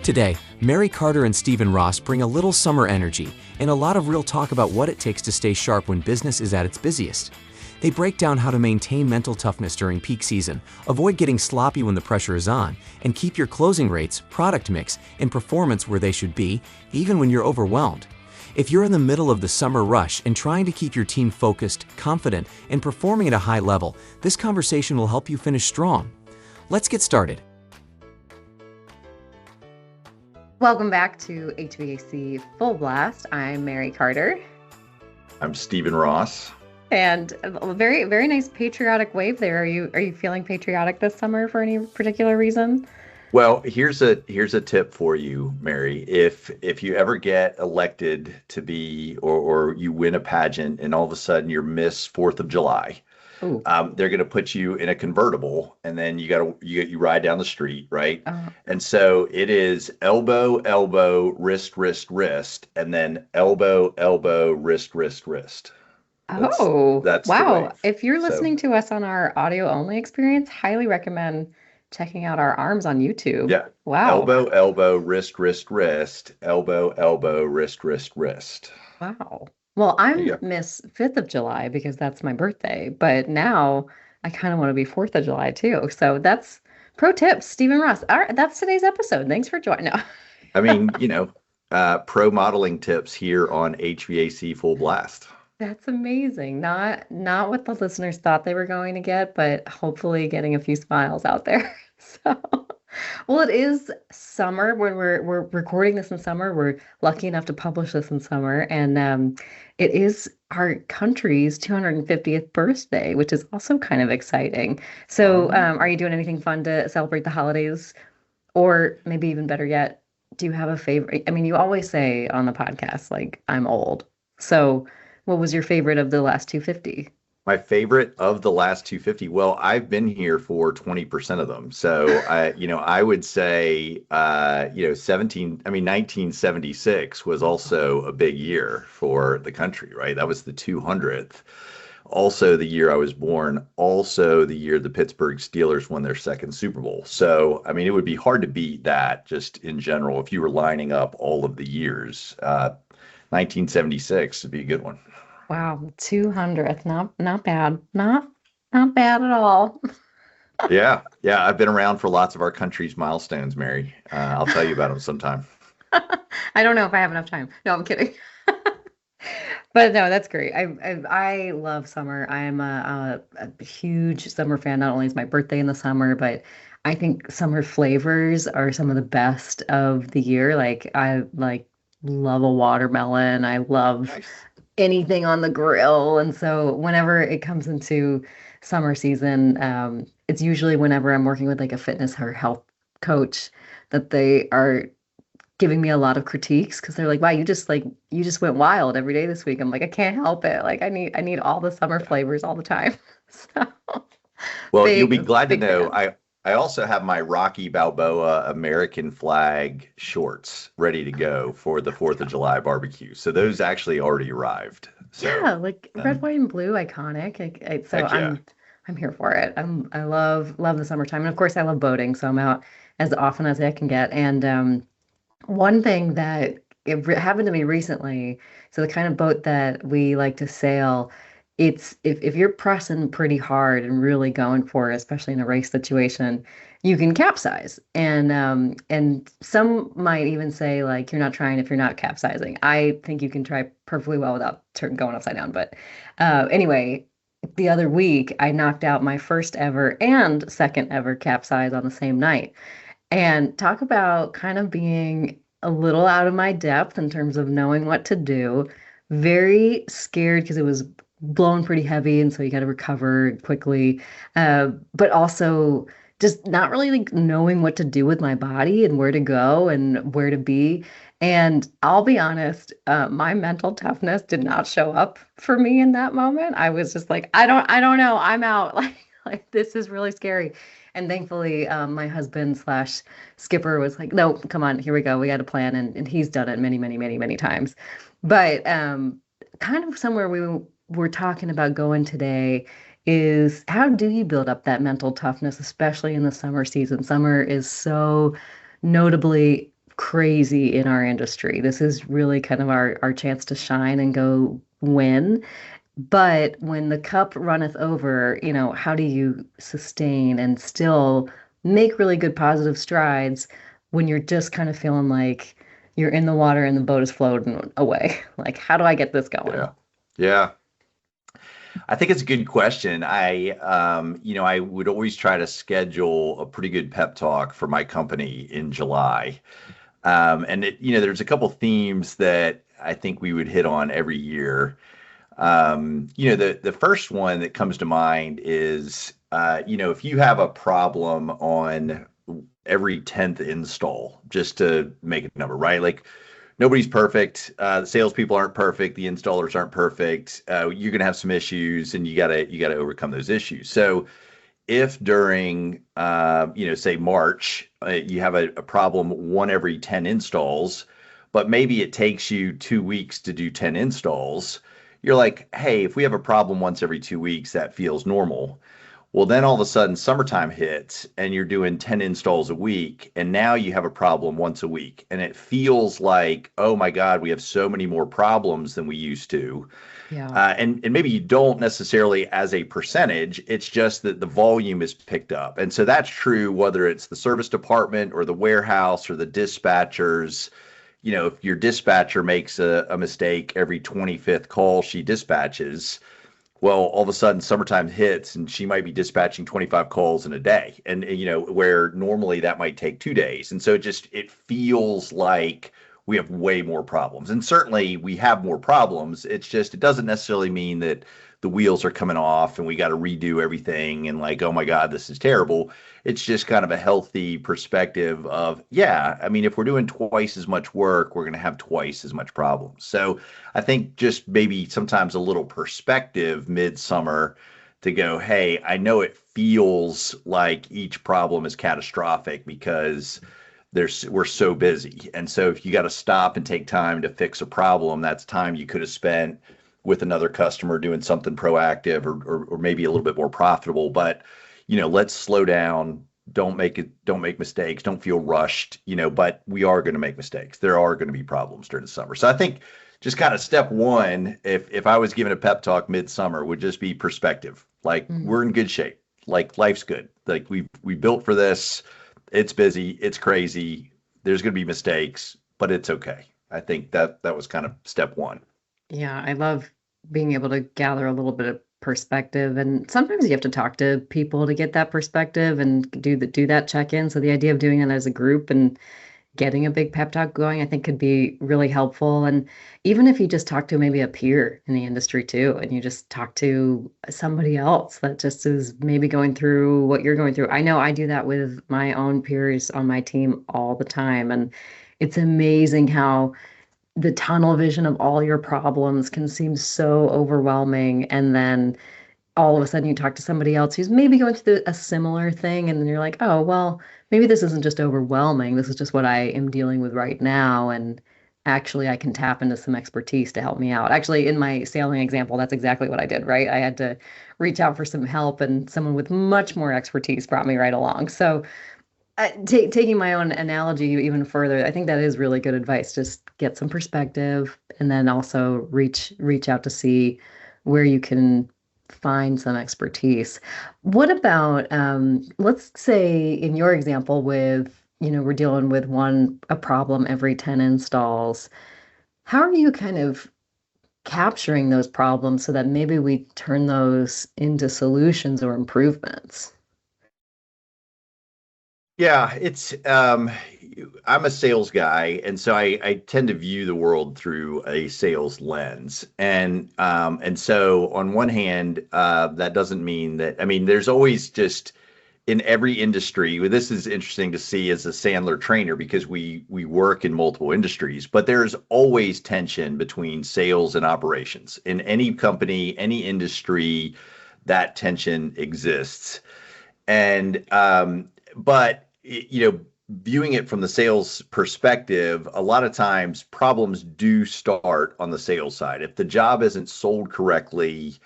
Today, Mary Carter and Stephen Ross bring a little summer energy and a lot of real talk about what it takes to stay sharp when business is at its busiest. They break down how to maintain mental toughness during peak season, avoid getting sloppy when the pressure is on, and keep your closing rates, product mix, and performance where they should be, even when you're overwhelmed. If you're in the middle of the summer rush and trying to keep your team focused, confident, and performing at a high level, this conversation will help you finish strong. Let's get started. Welcome back to HVAC Full Blast. I'm Mary Carter. I'm Stephen Ross. And a very, very nice patriotic wave there. Are you feeling patriotic this summer for any particular reason? Well, here's a tip for you, Mary. If you ever get elected to be or you win a pageant and all of a sudden you're Miss 4th of July, they're going to put you in a convertible and then you ride down the street, right? And so it is elbow, elbow, wrist, wrist, wrist, and then elbow, elbow, wrist, wrist, wrist. That's wow. If you're listening to us on our audio only experience, highly recommend checking out our arms on YouTube. Yeah. Wow. Elbow, elbow, wrist, wrist, wrist, elbow, elbow, wrist, wrist, wrist. Wow. Well, I'm Miss 5th of July because that's my birthday, but now I kind of want to be 4th of July too. So that's pro tips, Stephen Ross. All right, that's today's episode. Thanks for joining. No. I mean, pro modeling tips here on HVAC Full Blast. That's amazing. Not what the listeners thought they were going to get, but hopefully getting a few smiles out there. So, well, it is summer when we're recording this in summer. We're lucky enough to publish this in summer, and it is our country's 250th birthday, which is also kind of exciting. So, are you doing anything fun to celebrate the holidays, or maybe even better yet, do you have a favorite? I mean, you always say on the podcast, like, I'm old. So what was your favorite of the last 250? My favorite of the last 250. Well, I've been here for 20% of them. So I would say 1976 was also a big year for the country, right? That was the 200th. Also the year I was born, also the year the Pittsburgh Steelers won their second Super Bowl. So, I mean, it would be hard to beat that just in general. If you were lining up all of the years, 1976 would be a good one. Wow, 200th, not bad, not bad at all. Yeah, I've been around for lots of our country's milestones, Mary. I'll tell you about them sometime. I don't know if I have enough time. No, I'm kidding. But no, that's great. I love summer. I am a huge summer fan. Not only is my birthday in the summer, but I think summer flavors are some of the best of the year. Like I love a watermelon. I love anything on the grill. And so whenever it comes into summer season, it's usually whenever I'm working with like a fitness or health coach that they are giving me a lot of critiques because they're like, wow, you just went wild every day this week. I'm like, I can't help it. Like I need all the summer flavors all the time. So well, you'll be glad to know I also have my Rocky Balboa American flag shorts ready to go for the 4th of July barbecue. So those actually already arrived. So, yeah, like red, white, and blue, iconic. I'm here for it. I love the summertime, and of course, I love boating. So I'm out as often as I can get. And one thing that happened to me recently. So the kind of boat that we like to sail. It's if you're pressing pretty hard and really going for it, especially in a race situation, you can capsize. And some might even say like you're not trying if you're not capsizing. I think you can try perfectly well without going upside down. But anyway, the other week I knocked out my first ever and second ever capsize on the same night. And talk about kind of being a little out of my depth in terms of knowing what to do. Very scared because it was blown pretty heavy, and so you got to recover quickly, but also just not really like knowing what to do with my body and where to go and where to be. And I'll be honest, my mental toughness did not show up for me in that moment. I was just like, I don't know, I'm out. Like this is really scary. And thankfully, my husband slash skipper was like, no, come on, here we go, we got a plan. And he's done it many, many, many, many times. But kind of somewhere we're talking about going today is how do you build up that mental toughness, especially in the summer season? Summer is so notably crazy in our industry. This is really kind of our chance to shine and go win. But when the cup runneth over, how do you sustain and still make really good positive strides when you're just kind of feeling like you're in the water and the boat is floating away? Like, how do I get this going? Yeah. Yeah. I think it's a good question. I would always try to schedule a pretty good pep talk for my company in July. There's a couple themes that I think we would hit on every year. The first one that comes to mind is, if you have a problem on every 10th install, just to make a number, right? Like nobody's perfect. The salespeople aren't perfect. The installers aren't perfect. You're going to have some issues and you gotta overcome those issues. So if during, say March, you have a problem one every 10 installs, but maybe it takes you 2 weeks to do 10 installs, you're like, hey, if we have a problem once every 2 weeks, that feels normal. Well, then all of a sudden summertime hits and you're doing 10 installs a week. And now you have a problem once a week. And it feels like, oh my God, we have so many more problems than we used to. Yeah. And maybe you don't necessarily as a percentage, it's just that the volume is picked up. And so that's true whether it's the service department or the warehouse or the dispatchers. If your dispatcher makes a mistake every 25th call she dispatches, well, all of a sudden summertime hits and she might be dispatching 25 calls in a day. And, where normally that might take 2 days. And so it feels like we have way more problems. And certainly we have more problems. It doesn't necessarily mean that the wheels are coming off and we got to redo everything and like, oh my God, this is terrible. It's just kind of a healthy perspective of, yeah, I mean, if we're doing twice as much work, we're going to have twice as much problems. So I think just maybe sometimes a little perspective midsummer to go, hey, I know it feels like each problem is catastrophic because we're so busy. And so if you got to stop and take time to fix a problem, that's time you could have spent with another customer doing something proactive or maybe a little bit more profitable. But, let's slow down. Don't make mistakes. Don't feel rushed, but we are going to make mistakes. There are going to be problems during the summer. So I think just kind of step one, if I was giving a pep talk midsummer, would just be perspective. Like we're in good shape. Like life's good. Like we built for this. It's busy. It's crazy. There's going to be mistakes, but it's okay. I think that was kind of step one. Yeah, I love being able to gather a little bit of perspective, and sometimes you have to talk to people to get that perspective and do that check-in. So the idea of doing it as a group and getting a big pep talk going, I think could be really helpful. And even if you just talk to maybe a peer in the industry too, and you just talk to somebody else that just is maybe going through what you're going through. I know I do that with my own peers on my team all the time. And it's amazing how the tunnel vision of all your problems can seem so overwhelming. And then all of a sudden you talk to somebody else who's maybe going through a similar thing. And then you're like, oh, well, maybe this isn't just overwhelming. This is just what I am dealing with right now. And actually, I can tap into some expertise to help me out. Actually, in my sailing example, that's exactly what I did, right? I had to reach out for some help, and someone with much more expertise brought me right along. So taking my own analogy even further, I think that is really good advice. Just get some perspective and then also reach out to see where you can find some expertise. What about, let's say in your example with, we're dealing with a problem every 10 installs. How are you kind of capturing those problems so that maybe we turn those into solutions or improvements? Yeah, I'm a sales guy, and so I tend to view the world through a sales lens. And so on one hand, that doesn't mean that, I mean, there's always just in every industry, this is interesting to see as a Sandler trainer because we work in multiple industries, but there's always tension between sales and operations. In any company, any industry, that tension exists. But viewing it from the sales perspective, a lot of times problems do start on the sales side. If the job isn't sold correctly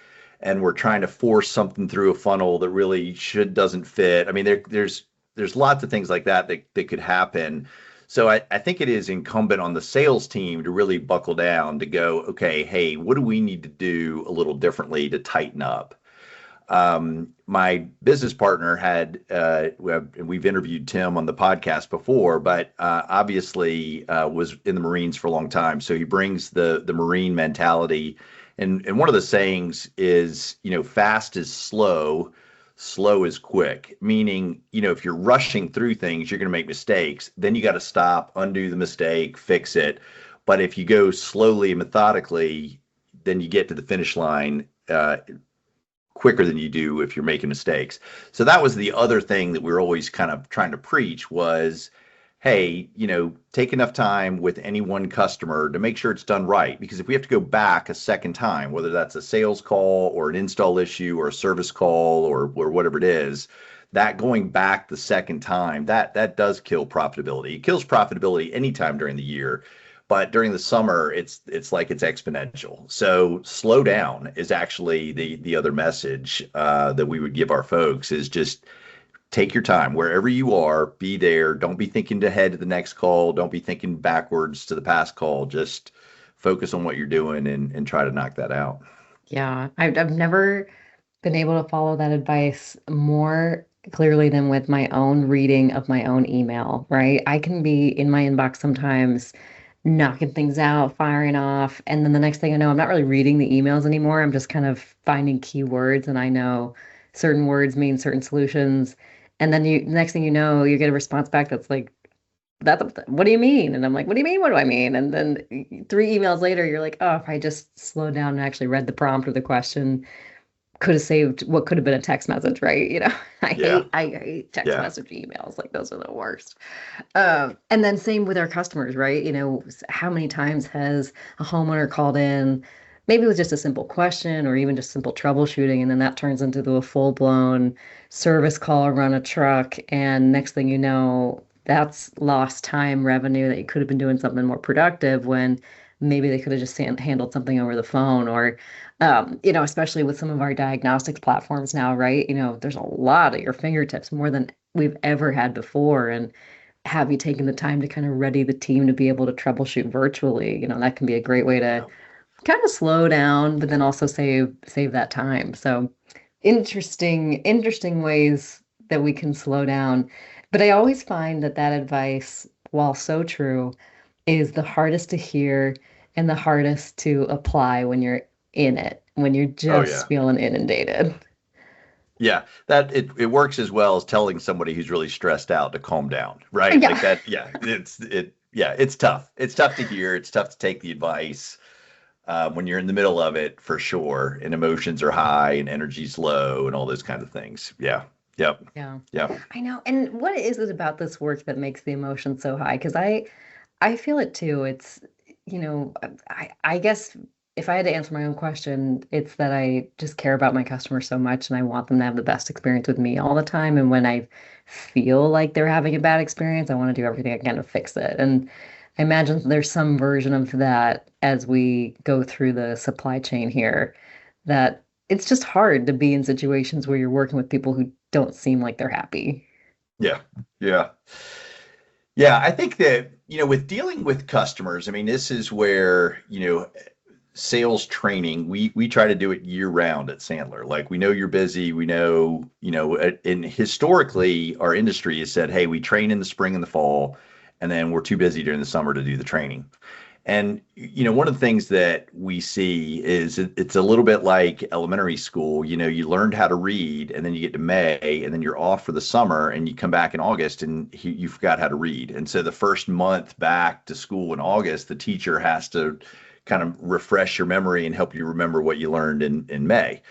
and we're trying to force something through a funnel that really doesn't fit. I mean, there's lots of things like that could happen. So I think it is incumbent on the sales team to really buckle down to go, okay, hey, what do we need to do a little differently to tighten up? My business partner had, we've interviewed Tim on the podcast before, but obviously was in the Marines for a long time. So he brings the Marine mentality. And one of the sayings is, fast is slow, slow is quick, meaning, if you're rushing through things, you're going to make mistakes. Then you got to stop, undo the mistake, fix it. But if you go slowly and methodically, then you get to the finish line quicker than you do if you're making mistakes. So that was the other thing that we were always kind of trying to preach was, hey, take enough time with any one customer to make sure it's done right. Because if we have to go back a second time, whether that's a sales call or an install issue or a service call or whatever it is, that going back the second time, that does kill profitability. It kills profitability anytime during the year. But during the summer, it's like it's exponential. So slow down is actually the other message that we would give our folks is just take your time wherever you are, be there. Don't be thinking ahead to the next call. Don't be thinking backwards to the past call. Just focus on what you're doing and try to knock that out. Yeah, I've never been able to follow that advice more clearly than with my own reading of my own email, right? I can be in my inbox sometimes knocking things out, firing off. And then the next thing I know, I'm not really reading the emails anymore. I'm just kind of finding keywords and I know certain words mean certain solutions. And then next thing you know, you get a response back that's like, what do you mean? And I'm like, what do you mean? What do I mean? And then 3 emails later, you're like, oh, if I just slowed down and actually read the prompt or the question, could have saved what could have been a text message, right? I hate text message emails. Like those are the worst. And then same with our customers, right? How many times has a homeowner called in, maybe with just a simple question or even just simple troubleshooting, and then that turns into a full-blown service call, run a truck, and next thing you know, that's lost time revenue that you could have been doing something more productive when maybe they could have just handled something over the phone or especially with some of our diagnostics platforms now, right? There's a lot at your fingertips, more than we've ever had before. And have you taken the time to kind of ready the team to be able to troubleshoot virtually? That can be a great way to kind of slow down, but then also save that time. So interesting ways that we can slow down. But I always find that advice, while so true, is the hardest to hear and the hardest to apply when you're in it, when you're just feeling inundated. Yeah, that it works as well as telling somebody who's really stressed out to calm down, right? Yeah. Like that. Yeah, it's tough. It's tough to hear. It's tough to take the advice when you're in the middle of it, for sure. And emotions are high and energy's low and all those kinds of things. Yeah. Yep. Yeah. Yep. I know. And what is it about this work that makes the emotion so high? Because I feel it too. It's, I guess if I had to answer my own question, it's that I just care about my customers so much and I want them to have the best experience with me all the time. And when I feel like they're having a bad experience, I want to do everything I can to fix it. And I imagine there's some version of that as we go through the supply chain here, that it's just hard to be in situations where you're working with people who don't seem like they're happy. Yeah. Yeah. Yeah. I think that, with dealing with customers, I mean, this is where, sales training, we try to do it year round at Sandler. Like, we know you're busy. We know, and historically our industry has said, hey, we train in the spring and the fall, and then we're too busy during the summer to do the training. And, one of the things that we see is it's a little bit like elementary school. You learned how to read and then you get to May and then you're off for the summer and you come back in August and you forgot how to read. And so the first month back to school in August, the teacher has to kind of refresh your memory and help you remember what you learned in May.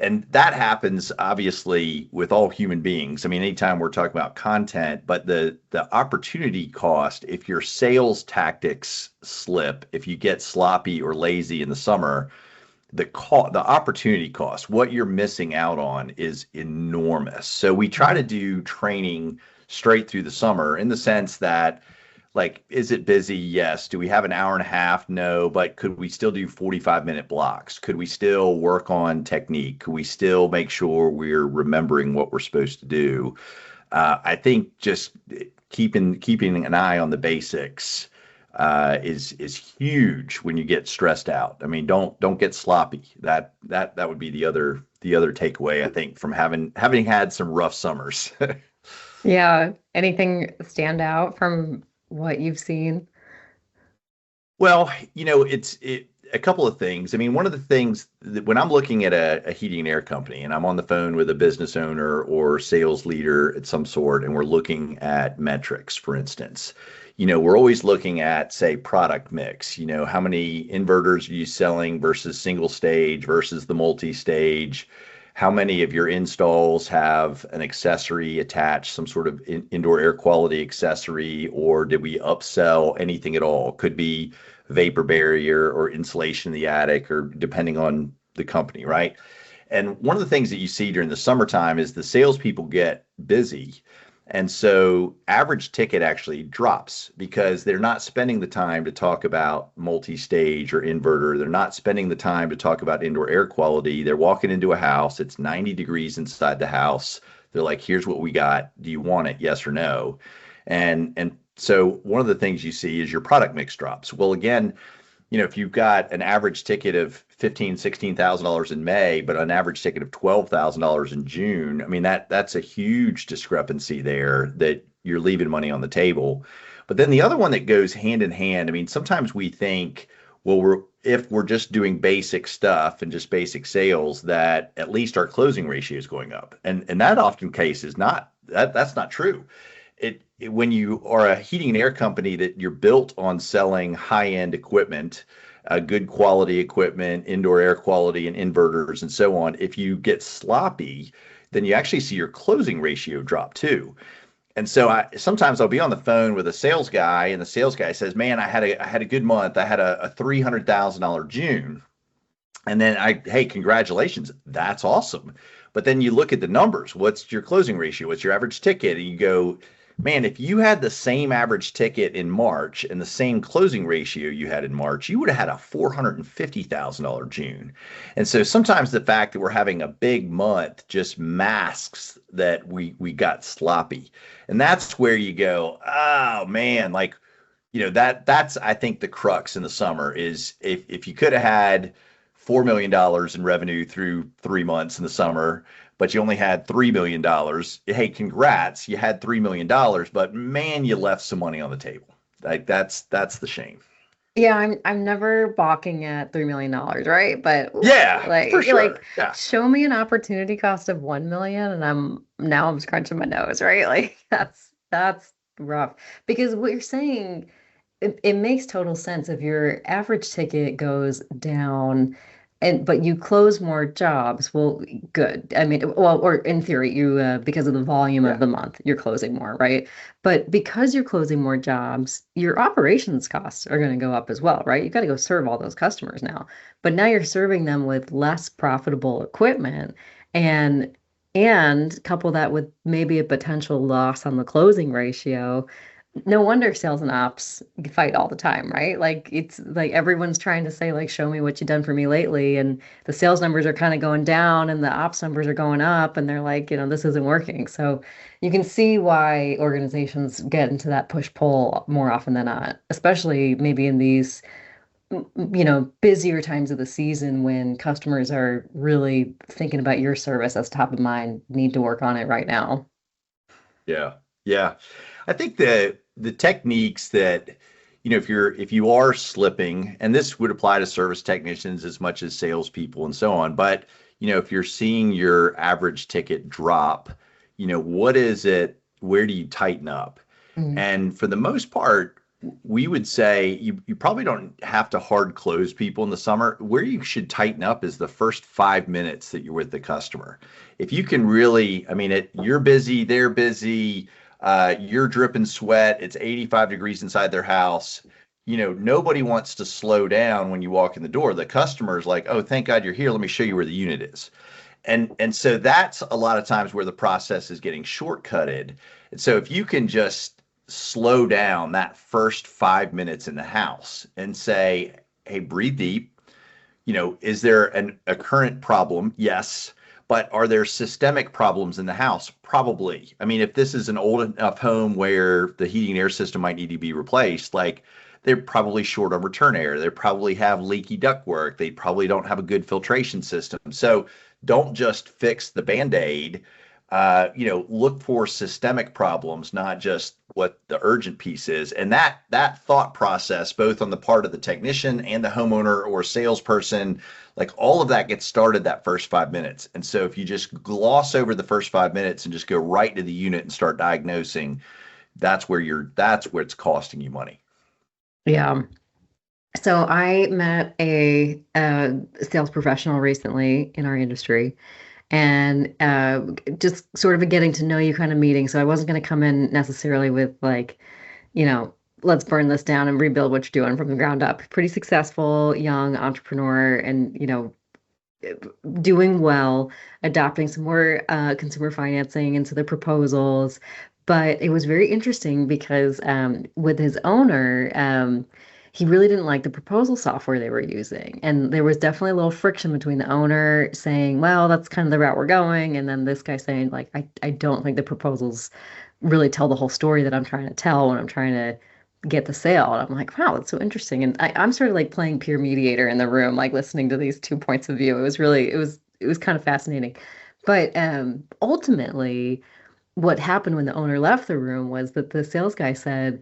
And that happens obviously with all human beings. I mean, anytime we're talking about content, but the opportunity cost, if your sales tactics slip, if you get sloppy or lazy in the summer, the opportunity cost, what you're missing out on is enormous. So we try to do training straight through the summer in the sense that, like, is it busy? Yes. Do we have an hour and a half? No. But could we still do 45-minute blocks? Could we still work on technique? Could we still make sure we're remembering what we're supposed to do? I think just keeping an eye on the basics is huge when you get stressed out. I mean, don't get sloppy. That would be the other takeaway, I think, from having had some rough summers. Yeah. Anything stand out from what you've seen? Well, it's a couple of things. I mean, one of the things that when I'm looking at a heating and air company and I'm on the phone with a business owner or sales leader at some sort, and we're looking at metrics, for instance, we're always looking at, say, product mix. How many inverters are you selling versus single stage versus the multi-stage? How many of your installs have an accessory attached, some sort of indoor air quality accessory, or did we upsell anything at all? Could be vapor barrier or insulation in the attic, or depending on the company, right? And one of the things that you see during the summertime is the salespeople get busy. And so average ticket actually drops because they're not spending the time to talk about multi-stage or inverter. They're not spending the time to talk about indoor air quality. They're walking into a house. It's 90 degrees inside the house. They're like, here's what we got. Do you want it? Yes or no? And so one of the things you see is your product mix drops. Well, again, if you've got an average ticket of $16,000 in May, but an average ticket of $12,000 in June, I mean, that's a huge discrepancy there that you're leaving money on the table. But then the other one that goes hand in hand, I mean, sometimes we think, well, if we're just doing basic stuff and just basic sales, that at least our closing ratio is going up. And that often case is not, that's not true. When you are a heating and air company that you're built on selling high-end equipment, good quality equipment, indoor air quality and inverters and so on, if you get sloppy, then you actually see your closing ratio drop too. And so sometimes I'll be on the phone with a sales guy and the sales guy says, man, I had a good month. I had a $300,000 June. And then hey, congratulations. That's awesome. But then you look at the numbers. What's your closing ratio? What's your average ticket? And you go, man, if you had the same average ticket in March and the same closing ratio you had in March, you would have had a $450,000 June. And so sometimes the fact that we're having a big month just masks that we got sloppy. And that's where you go, oh man, like, that's I think the crux in the summer is if you could have had $4 million in revenue through 3 months in the summer, but you only had $3 million. Hey, congrats, you had $3 million, but man, you left some money on the table. Like that's the shame. Yeah, I'm never balking at $3 million, right? But Yeah, like for sure. Yeah. show me an opportunity cost of 1 million and I'm scrunching my nose, right? Like that's rough. Because what you're saying, it makes total sense. If your average ticket goes down but you close more jobs, well, good. I mean, well, or in theory, you because of the volume of Yeah. the month, you're closing more, right? But because you're closing more jobs, your operations costs are going to go up as well, right? You got to go serve all those customers now. But now you're serving them with less profitable equipment, and couple that with maybe a potential loss on the closing ratio. No wonder sales and ops fight all the time, right? Like it's like everyone's trying to say like, show me what you've done for me lately, and the sales numbers are kind of going down and the ops numbers are going up, and they're like, this isn't working. So you can see why organizations get into that push pull more often than not, especially maybe in these busier times of the season when customers are really thinking about your service as top of mind, need to work on it right now. Yeah. Yeah. I think the techniques that, if you are slipping, and this would apply to service technicians as much as salespeople and so on, but if you're seeing your average ticket drop, what is it? Where do you tighten up? Mm. And for the most part, we would say you probably don't have to hard close people in the summer. Where you should tighten up is the first 5 minutes that you're with the customer. If you can really, I mean, you're busy, they're busy, you're dripping sweat, it's 85 degrees inside their house. Nobody wants to slow down when you walk in the door. The customer's like, oh, thank God you're here. Let me show you where the unit is. And so that's a lot of times where the process is getting shortcutted. And so if you can just slow down that first 5 minutes in the house and say, hey, breathe deep. Is there a current problem? Yes. But are there systemic problems in the house? Probably. I mean, if this is an old enough home where the heating and air system might need to be replaced, like they're probably short on return air. They probably have leaky ductwork. They probably don't have a good filtration system. So don't just fix the Band-Aid. Look for systemic problems, not just what the urgent piece is. And that thought process, both on the part of the technician and the homeowner or salesperson, like all of that gets started that first 5 minutes. And so if you just gloss over the first 5 minutes and just go right to the unit and start diagnosing, that's where it's costing you money. Yeah. So I met a sales professional recently in our industry, and just sort of a getting to know you kind of meeting. So I wasn't going to come in necessarily with like, let's burn this down and rebuild what you're doing from the ground up. Pretty successful young entrepreneur, and doing well, adopting some more consumer financing into the proposals. But it was very interesting because with his owner, he really didn't like the proposal software they were using. And there was definitely a little friction between the owner saying, well, that's kind of the route we're going. And then this guy saying, like, I don't think the proposals really tell the whole story that I'm trying to tell when I'm trying to get the sale. And I'm like, wow, that's so interesting. And I'm sort of like playing peer mediator in the room, like listening to these two points of view. It was kind of fascinating. But ultimately, what happened when the owner left the room was that the sales guy said,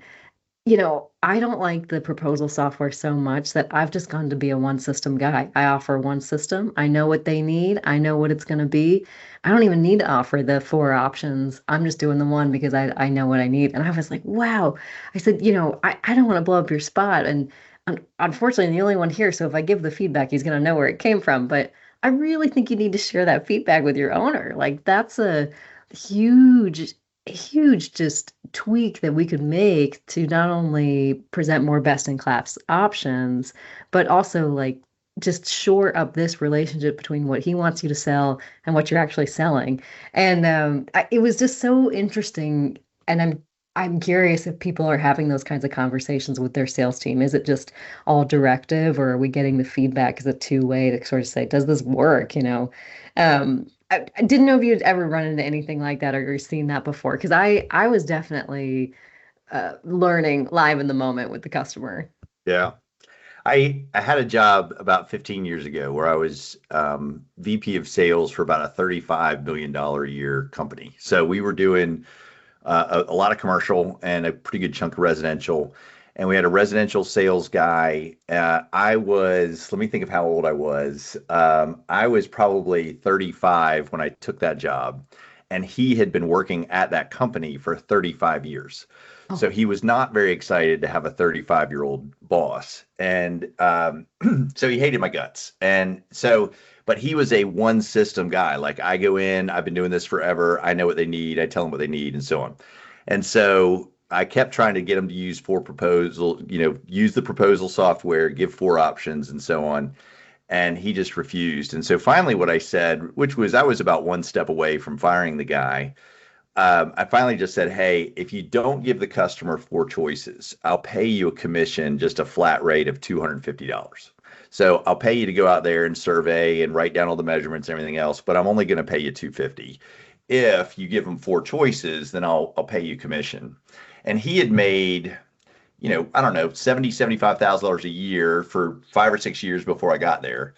I don't like the proposal software so much that I've just gone to be a one system guy. I offer one system. I know what they need. I know what it's going to be. I don't even need to offer the four options. I'm just doing the one because I know what I need. And I was like, wow. I said, I don't want to blow up your spot. And unfortunately, I'm the only one here. So if I give the feedback, he's going to know where it came from. But I really think you need to share that feedback with your owner. Like that's a huge just tweak that we could make to not only present more best in class options, but also like just shore up this relationship between what he wants you to sell and what you're actually selling. And it was just so interesting. And I'm curious if people are having those kinds of conversations with their sales team. Is it just all directive, or are we getting the feedback as a two-way to sort of say, does this work? I didn't know if you'd ever run into anything like that or seen that before, because I was definitely learning live in the moment with the customer. Yeah. I had a job about 15 years ago where I was VP of sales for about a $35 million a year company. So we were doing a lot of commercial and a pretty good chunk of residential. And we had a residential sales guy. Let me think of how old I was. I was probably 35 when I took that job, and he had been working at that company for 35 years. Oh. So he was not very excited to have a 35-year-old boss. And so he hated my guts. But he was a one system guy. Like, I go in, I've been doing this forever. I know what they need. I tell them what they need, and so on. And so I kept trying to get him to use use the proposal software, give four options and so on. And he just refused. And so finally what I said, I was about one step away from firing the guy. I finally just said, hey, if you don't give the customer four choices, I'll pay you a commission, just a flat rate of $250. So I'll pay you to go out there and survey and write down all the measurements and everything else, but I'm only going to pay you $250. If you give them four choices, then I'll pay you commission. And he had made, I don't know, $75,000 a year for 5 or 6 years before I got there.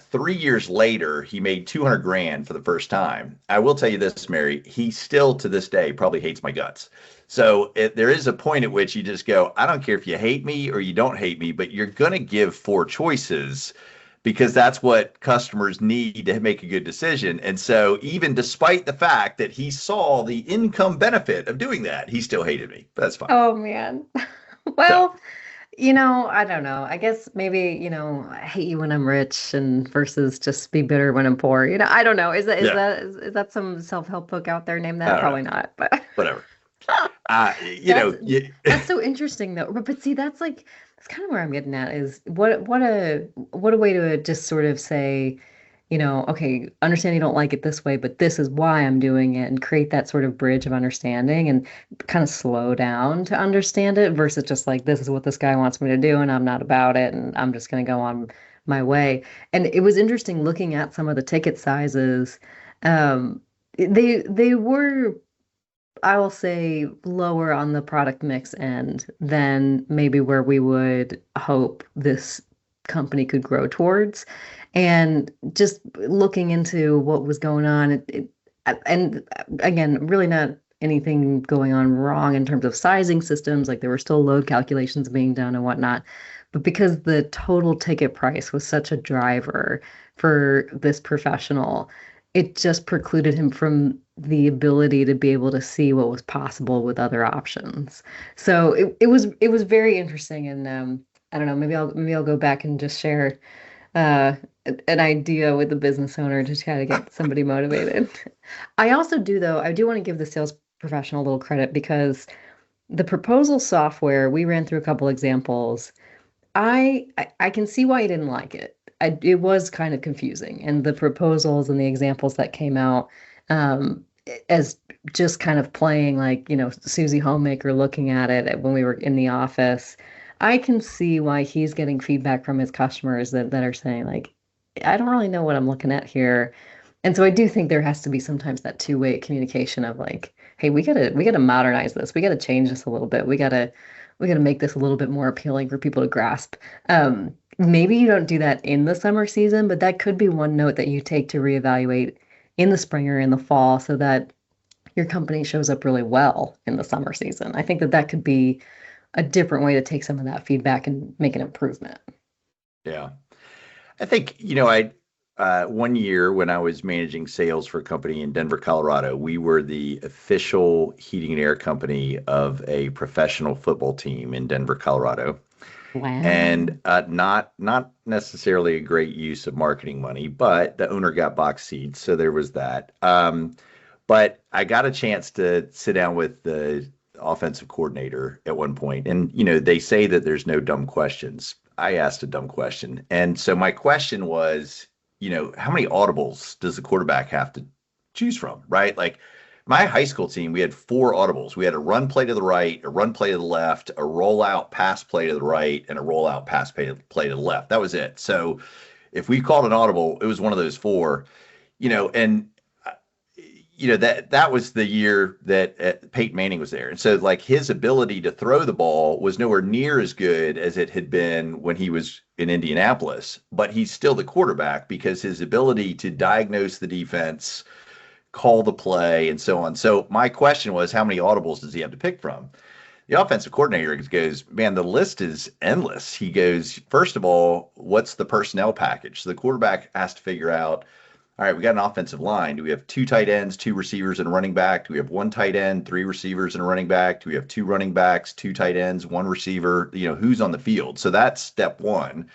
3 years later, he made 200 grand for the first time. I will tell you this, Mary, he still to this day probably hates my guts. So there is a point at which you just go, I don't care if you hate me or you don't hate me, but you're going to give four choices, because that's what customers need to make a good decision. And so even despite the fact that he saw the income benefit of doing that, he still hated me. But that's fine. Oh, man. Well, I don't know. I guess maybe, I hate you when I'm rich and versus just be bitter when I'm poor. I don't know. Is that some self-help book out there? Name that? Probably not, but whatever. That's so interesting though. But see, that's kind of where I'm getting at is what a way to just sort of say, okay, understand you don't like it this way, but this is why I'm doing it, and create that sort of bridge of understanding and kind of slow down to understand it versus just like, this is what this guy wants me to do and I'm not about it and I'm just going to go on my way. And it was interesting looking at some of the ticket sizes. Um, they were, I will say, lower on the product mix end than maybe where we would hope this company could grow towards. And just looking into what was going on, and again, really not anything going on wrong in terms of sizing systems, like there were still load calculations being done and whatnot. But because the total ticket price was such a driver for this professional, it just precluded him from the ability to be able to see what was possible with other options. So it was very interesting, and I don't know, maybe I'll go back and just share uh, an idea with the business owner to try to get somebody motivated. I also do, though, I do want to give the sales professional a little credit because the proposal software, we ran through a couple examples. I can see why you didn't like it. It was kind of confusing, and the proposals and the examples that came out um, as just kind of playing like, Susie Homemaker looking at it when we were in the office. I can see why he's getting feedback from his customers that are saying like, I don't really know what I'm looking at here. And so I do think there has to be sometimes that two-way communication of like, hey, we gotta modernize this. We gotta change this a little bit. We gotta make this a little bit more appealing for people to grasp. Maybe you don't do that in the summer season, but that could be one note that you take to reevaluate in the spring or in the fall so that your company shows up really well in the summer season. I think that that could be a different way to take some of that feedback and make an improvement. Yeah. I think, I one year when I was managing sales for a company in Denver, Colorado, we were the official heating and air company of a professional football team in Denver, Colorado. Wow. And not necessarily a great use of marketing money, but the owner got box seats, so there was that. But I got a chance to sit down with the offensive coordinator at one point, and they say that there's no dumb questions. I asked a dumb question, and so my question was, how many audibles does the quarterback have to choose from, right? Like my high school team, we had four audibles. We had a run play to the right, a run play to the left, a rollout pass play to the right, and a rollout pass play to the left. That was it. So if we called an audible, it was one of those four, and that was the year that Peyton Manning was there. And so like his ability to throw the ball was nowhere near as good as it had been when he was in Indianapolis, but he's still the quarterback because his ability to diagnose the defense, call the play, and so on. So my question was, how many audibles does he have to pick from? The offensive coordinator goes, man, the list is endless. He goes, first of all, what's the personnel package? So the quarterback has to figure out, all right, we got an offensive line. Do we have two tight ends, two receivers, and a running back? Do we have one tight end, three receivers, and a running back? Do we have two running backs, two tight ends, one receiver? Who's on the field? So that's step one.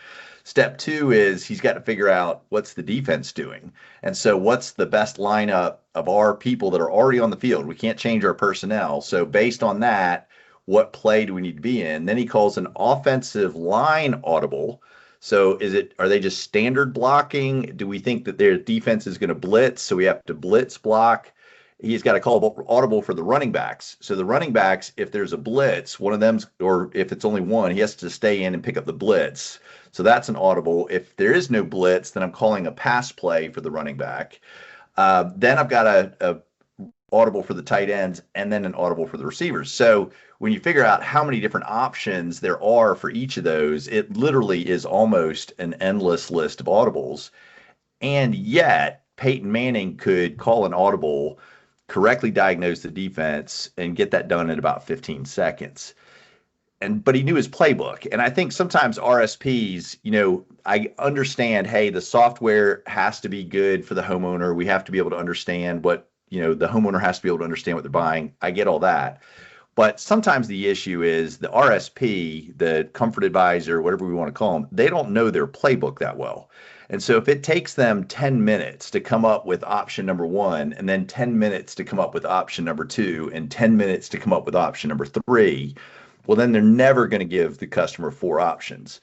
Step two is he's got to figure out what's the defense doing. And so what's the best lineup of our people that are already on the field? We can't change our personnel. So based on that, what play do we need to be in? Then he calls an offensive line audible. So are they just standard blocking? Do we think that their defense is going to blitz? So we have to blitz block. He's got to call audible for the running backs. So the running backs, if there's a blitz, one of them's, or if it's only one, he has to stay in and pick up the blitz. So that's an audible. If there is no blitz, then I'm calling a pass play for the running back. Then I've got a audible for the tight ends and then an audible for the receivers. So when you figure out how many different options there are for each of those, it literally is almost an endless list of audibles. And yet Peyton Manning could call an audible, correctly diagnose the defense, and get that done in about 15 seconds. But he knew his playbook. And I think sometimes RSPs, I understand, hey, the software has to be good for the homeowner. We have to be able to understand what, the homeowner has to be able to understand what they're buying. I get all that. But sometimes the issue is the RSP, the comfort advisor, whatever we want to call them, they don't know their playbook that well. And so if it takes them 10 minutes to come up with option number one, and then 10 minutes to come up with option number two, and 10 minutes to come up with option number three, well, then they're never going to give the customer four options.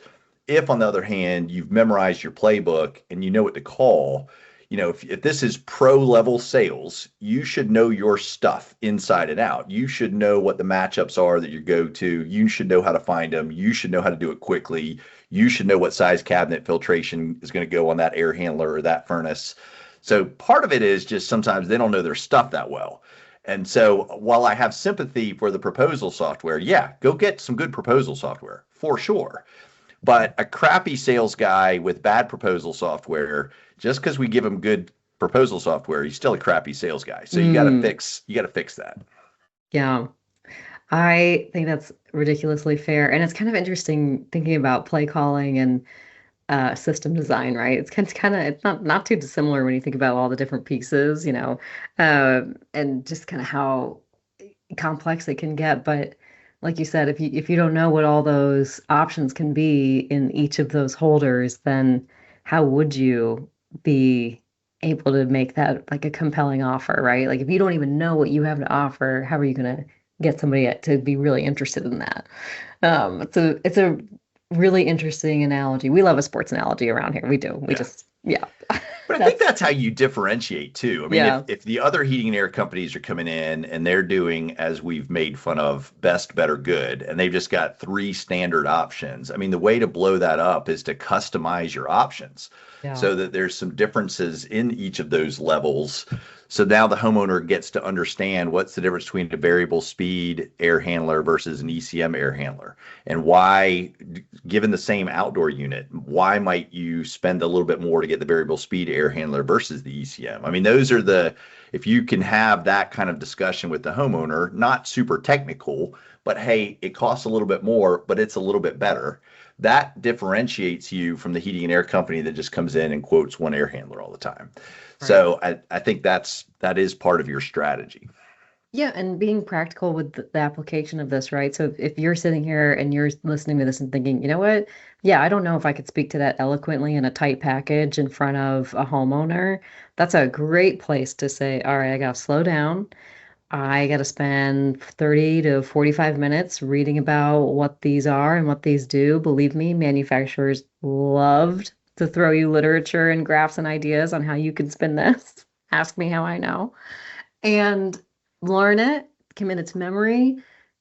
If, on the other hand, you've memorized your playbook and you know what to call, if this is pro level sales, you should know your stuff inside and out. You should know what the matchups are that you go to. You should know how to find them. You should know how to do it quickly. You should know what size cabinet filtration is going to go on that air handler or that furnace. So part of it is just sometimes they don't know their stuff that well. And so while I have sympathy for the proposal software, yeah, go get some good proposal software for sure. But a crappy sales guy with bad proposal software, just because we give him good proposal software, he's still a crappy sales guy. So you got to fix that. Yeah. I think that's ridiculously fair. And it's kind of interesting thinking about play calling and system design, right? It's not too dissimilar when you think about all the different pieces, and just kind of how complex it can get. But like you said, if you don't know what all those options can be in each of those holders, then how would you be able to make that like a compelling offer, right? Like if you don't even know what you have to offer, how are you going to get somebody to be really interested in that? It's a really interesting analogy. We love a sports analogy around here. We do. We just, yeah. But I think that's how you differentiate too. I mean, if the other heating and air companies are coming in and they're doing, as we've made fun of, best, better, good, and they've just got 3 standard options. I mean, the way to blow that up is to customize your options so that there's some differences in each of those levels. So now the homeowner gets to understand what's the difference between a variable speed air handler versus an ECM air handler, and why, given the same outdoor unit, why might you spend a little bit more to get the variable speed air handler versus the ECM? I mean, those are if you can have that kind of discussion with the homeowner, not super technical, but hey, it costs a little bit more, but it's a little bit better. That differentiates you from the heating and air company that just comes in and quotes one air handler all the time. Right. So I think that is part of your strategy. Yeah, and being practical with the application of this, right? So if you're sitting here and you're listening to this and thinking, you know what? Yeah, I don't know if I could speak to that eloquently in a tight package in front of a homeowner. That's a great place to say, all right, I got to slow down. I got to spend 30 to 45 minutes reading about what these are and what these do. Believe me, manufacturers loved to throw you literature and graphs and ideas on how you can spin this. Ask me how I know. And learn it, commit it to memory,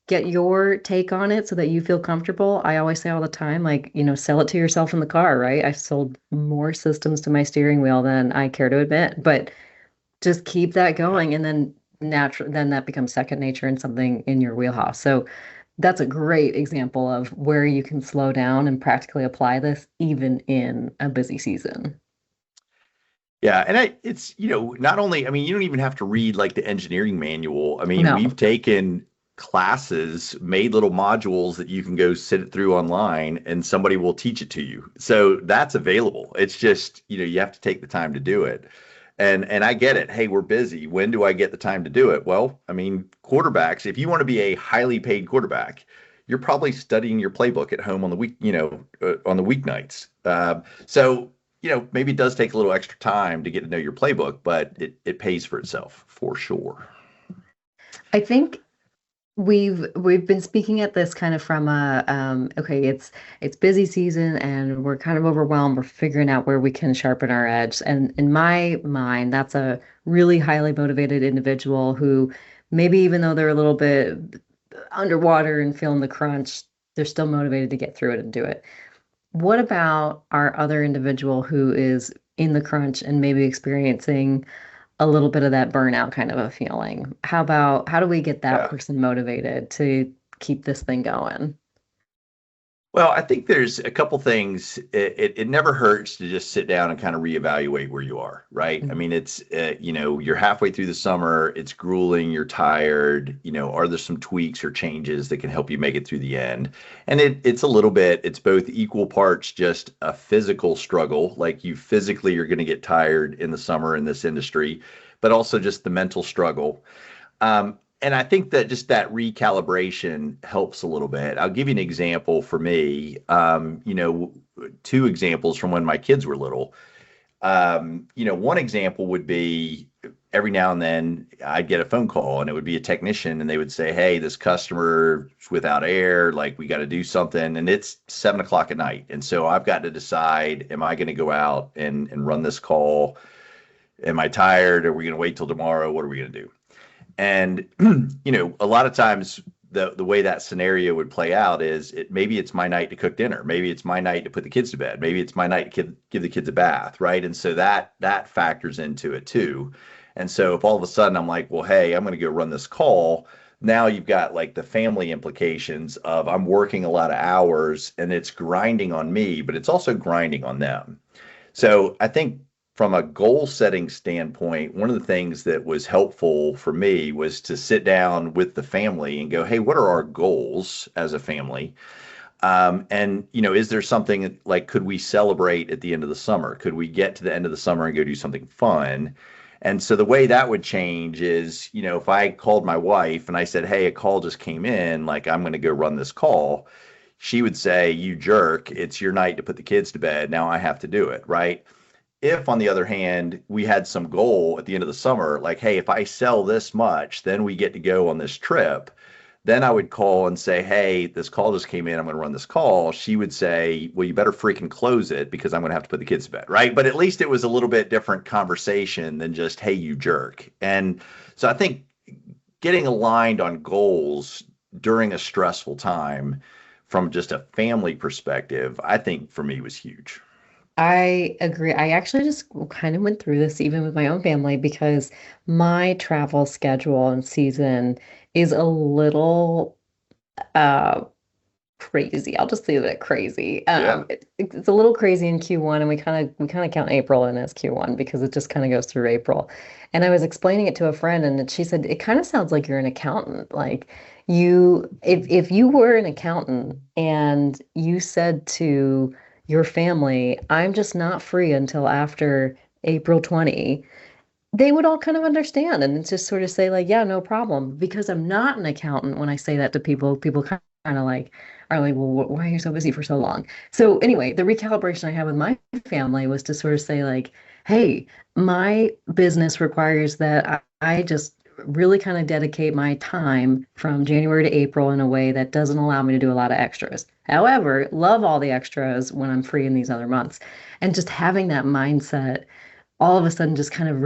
get your take on it so that you feel comfortable. I always say all the time, like, sell it to yourself in the car, right? I've sold more systems to my steering wheel than I care to admit, but just keep that going. And then then that becomes second nature and something in your wheelhouse. So that's a great example of where you can slow down and practically apply this even in a busy season. Yeah. And it's, not only, I mean, you don't even have to read like the engineering manual. I mean, we've taken classes, made little modules that you can go sit it through online and somebody will teach it to you. So that's available. It's just, you have to take the time to do it. And I get it. Hey, we're busy. When do I get the time to do it? Well, I mean, quarterbacks, if you want to be a highly paid quarterback, you're probably studying your playbook at home on the week, on the weeknights. So, maybe it does take a little extra time to get to know your playbook, but it pays for itself for sure. I think we've been speaking at this kind of from okay, it's busy season and we're kind of overwhelmed. We're figuring out where we can sharpen our edge. And in my mind, that's a really highly motivated individual who maybe even though they're a little bit underwater and feeling the crunch, they're still motivated to get through it and do it. What about our other individual who is in the crunch and maybe experiencing a little bit of that burnout kind of a feeling? How do we get that person motivated to keep this thing going? Well, I think there's a couple things. It never hurts to just sit down and kind of reevaluate where you are, right? Mm-hmm. I mean, it's, you're halfway through the summer, it's grueling, you're tired, are there some tweaks or changes that can help you make it through the end? And it's a little bit, it's both equal parts, just a physical struggle, like you physically are going to get tired in the summer in this industry, but also just the mental struggle. And I think that just that recalibration helps a little bit. I'll give you an example for me. 2 examples from when my kids were little. One example would be every now and then I'd get a phone call and it would be a technician and they would say, hey, this customer's without air, like we got to do something. And it's 7:00 at night. And so I've got to decide, am I going to go out and run this call? Am I tired? Are we going to wait till tomorrow? What are we going to do? And a lot of times the way that scenario would play out is maybe it's my night to cook dinner, maybe it's my night to put the kids to bed, maybe it's my night to give the kids a bath, right? And so that factors into it too. And so if all of a sudden I'm like, well, hey, I'm going to go run this call, now you've got like the family implications of I'm working a lot of hours and it's grinding on me, but it's also grinding on them. So I think from a goal setting standpoint, one of the things that was helpful for me was to sit down with the family and go, hey, what are our goals as a family? And, is there something like, could we celebrate at the end of the summer? Could we get to the end of the summer and go do something fun? And so the way that would change is, if I called my wife and I said, hey, a call just came in, like I'm going to go run this call, she would say, you jerk, it's your night to put the kids to bed. Now I have to do it, right? If, on the other hand, we had some goal at the end of the summer, like, hey, if I sell this much, then we get to go on this trip, then I would call and say, hey, this call just came in. I'm going to run this call. She would say, well, you better freaking close it because I'm going to have to put the kids to bed, right? But at least it was a little bit different conversation than just, hey, you jerk. And so I think getting aligned on goals during a stressful time from just a family perspective, I think for me was huge. I agree. I actually just kind of went through this even with my own family because my travel schedule and season is a little uh crazy. I'll just leave it crazy. Yeah. It's a little crazy in Q1, and we kind of count April in as Q1 because it just kind of goes through April. And I was explaining it to a friend, and she said it kind of sounds like you're an accountant. Like if you were an accountant and you said to your family, "I'm just not free until after April 20." They would all kind of understand and just sort of say like, yeah, no problem. Because I'm not an accountant, when I say that to people, people kind of like are like, well, why are you so busy for so long? So anyway, the recalibration I had with my family was to sort of say like, hey, my business requires that I just really kind of dedicate my time from January to April in a way that doesn't allow me to do a lot of extras. However, love all the extras when I'm free in these other months. And just having that mindset all of a sudden just kind of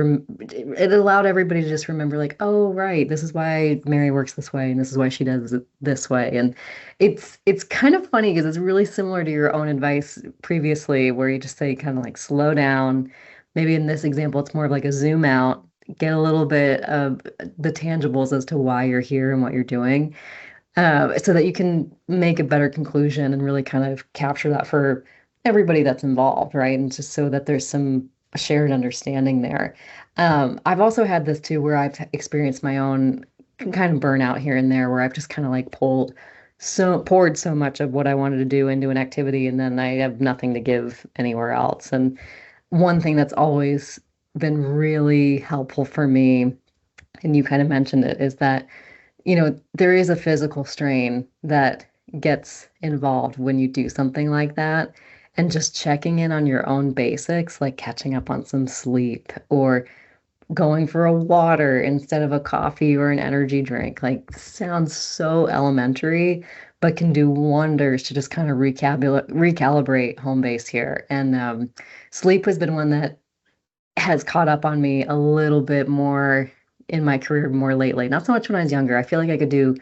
it allowed everybody to just remember like, oh right, this is why Mary works this way and this is why she does it this way. And it's kind of funny because it's really similar to your own advice previously where you just say kind of like slow down. Maybe in this example it's more of like a zoom out, get a little bit of the tangibles as to why you're here and what you're doing, so that you can make a better conclusion and really kind of capture that for everybody that's involved, right? And just so that there's some shared understanding there. I've also had this too, where I've experienced my own kind of burnout here and there, where I've just kind of like poured so much of what I wanted to do into an activity, and then I have nothing to give anywhere else. And one thing that's always been really helpful for me, and you kind of mentioned it, is that there is a physical strain that gets involved when you do something like that. And just checking in on your own basics, like catching up on some sleep or going for a water instead of a coffee or an energy drink, like sounds so elementary, but can do wonders to just kind of recalibrate home base here. And sleep has been one that has caught up on me a little bit more in my career more lately. Not so much when I was younger. I feel like I could do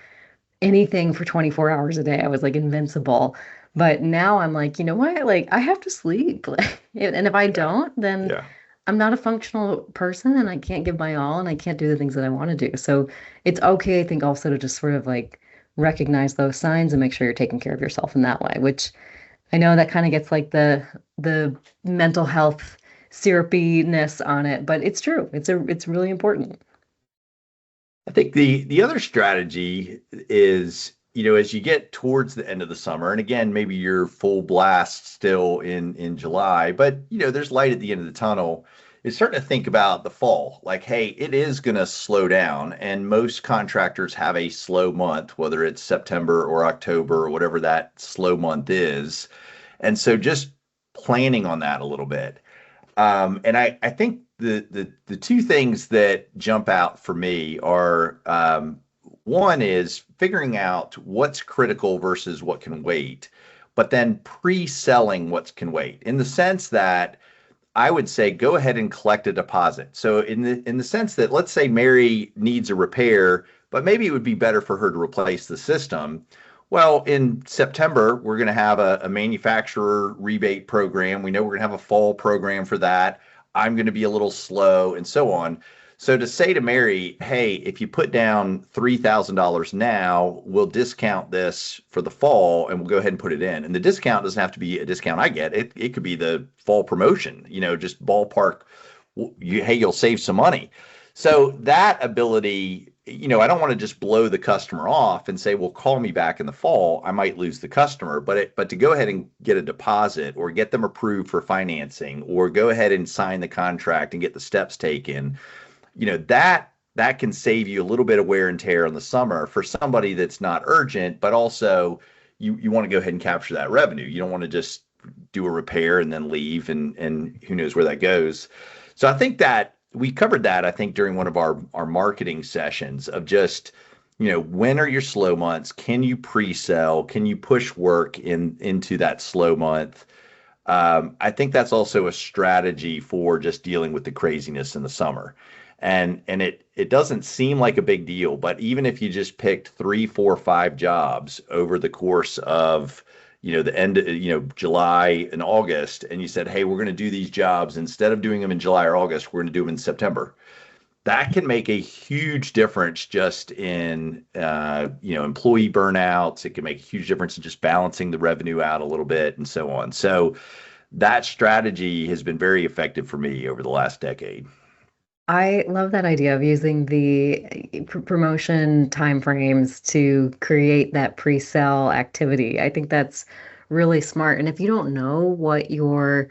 anything for 24 hours a day. I was like invincible. But now I'm like, you know what? Like I have to sleep. And if I don't, then Yeah. I'm not a functional person and I can't give my all and I can't do the things that I want to do. So it's okay, I think, also to just sort of like recognize those signs and make sure you're taking care of yourself in that way, which I know that kind of gets like the mental health syrupiness on it, but it's true. It's really important. I think the other strategy is, as you get towards the end of the summer, and again, maybe you're full blast still in July, but there's light at the end of the tunnel, is starting to think about the fall. Like, hey, it is going to slow down, and most contractors have a slow month, whether it's September or October or whatever that slow month is. And so just planning on that a little bit. And I think the two things that jump out for me are, one is figuring out what's critical versus what can wait, but then pre-selling what can wait, in the sense that I would say go ahead and collect a deposit. So in the sense that let's say Mary needs a repair, but maybe it would be better for her to replace the system. Well, in September, we're going to have a manufacturer rebate program. We know we're going to have a fall program for that. I'm going to be a little slow and so on. So to say to Mary, hey, if you put down $3,000 now, we'll discount this for the fall and we'll go ahead and put it in. And the discount doesn't have to be a discount I get. It could be the fall promotion, just ballpark, hey, you'll save some money. So that ability, I don't want to just blow the customer off and say, well, call me back in the fall. I might lose the customer, but to go ahead and get a deposit or get them approved for financing or go ahead and sign the contract and get the steps taken, that can save you a little bit of wear and tear in the summer for somebody that's not urgent, but also you want to go ahead and capture that revenue. You don't want to just do a repair and then leave and who knows where that goes. So I think that we covered that, I think, during one of our marketing sessions of just, when are your slow months? Can you pre-sell? Can you push work into that slow month? I think that's also a strategy for just dealing with the craziness in the summer. And it doesn't seem like a big deal, but even if you just picked 3, 4, 5 jobs over the course of, the end, July and August, and you said, hey, we're going to do these jobs instead of doing them in July or August, we're going to do them in September. That can make a huge difference just in, employee burnouts. It can make a huge difference in just balancing the revenue out a little bit and so on. So that strategy has been very effective for me over the last decade. I love that idea of using the promotion timeframes to create that pre-sale activity. I think that's really smart. And if you don't know what your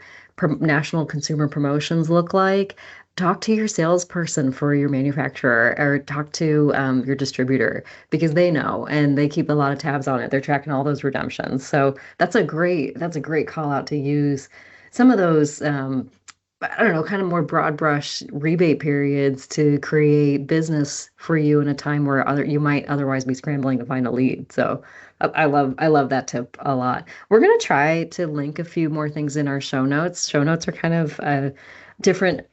national consumer promotions look like, talk to your salesperson for your manufacturer or talk to your distributor because they know and they keep a lot of tabs on it. They're tracking all those redemptions. So that's a great call out to use some of those I don't know, kind of more broad brush rebate periods to create business for you in a time where you might otherwise be scrambling to find a lead. So I love that tip a lot. We're gonna try to link a few more things in our show notes. Show notes are kind of a different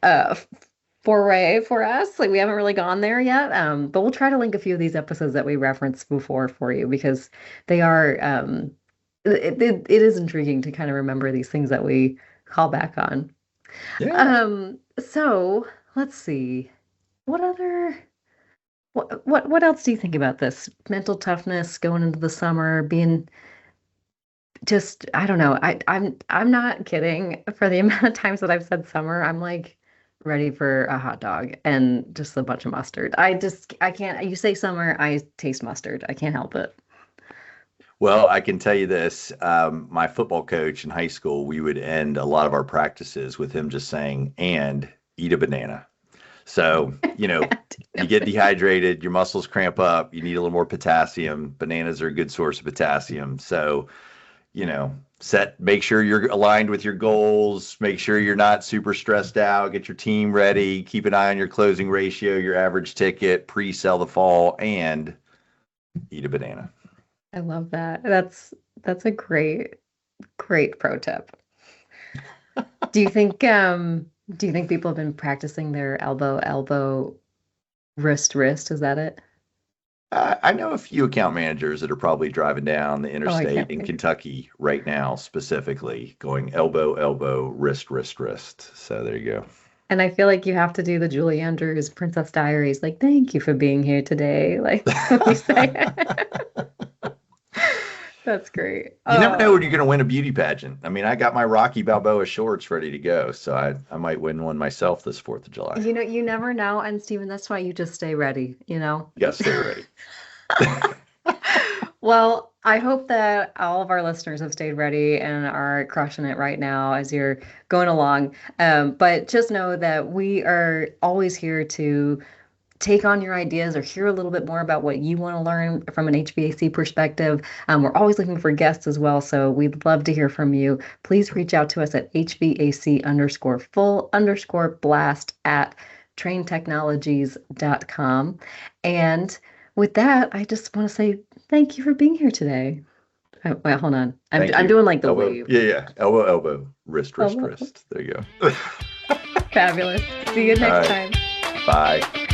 foray for us. Like we haven't really gone there yet. But we'll try to link a few of these episodes that we referenced before for you because they are it is intriguing to kind of remember these things that we call back on. Yeah. So let's see. What other what else do you think about this? Mental toughness going into the summer, being just I don't know. I'm not kidding. For the amount of times that I've said summer, I'm like ready for a hot dog and just a bunch of mustard. I can't you say summer, I taste mustard. I can't help it. Well, I can tell you this. My football coach in high school, we would end a lot of our practices with him just saying, and eat a banana. So, you get dehydrated, your muscles cramp up, you need a little more potassium. Bananas are a good source of potassium. So, make sure you're aligned with your goals, make sure you're not super stressed out, get your team ready, keep an eye on your closing ratio, your average ticket, pre-sell the fall, and eat a banana. I love that. That's a great pro tip. Do you think people have been practicing their elbow, wrist? Is that it? I know a few account managers that are probably driving down the interstate in Kentucky right now, specifically going elbow, wrist. So there you go. And I feel like you have to do the Julie Andrews Princess Diaries, like, thank you for being here today. Like we say. That's great. You never know when you're going to win a beauty pageant. I mean, I got my Rocky Balboa shorts ready to go, so I might win one myself this 4th of July. You never know. And Stephen, that's why you just stay ready, You got to stay ready. Well, I hope that all of our listeners have stayed ready and are crushing it right now as you're going along. But just know that we are always here to take on your ideas or hear a little bit more about what you want to learn from an HVAC perspective. We're always looking for guests as well, so we'd love to hear from you. Please reach out to us at HVAC_full_blast at tranetechnologies.com. And with that, I just want to say thank you for being here today. Oh, wait, hold on. Thank I'm you. doing like the elbow, wave. Yeah. Elbow, elbow, wrist, wrist, Elbow. wrist. There you go. Fabulous. See you next time. Bye.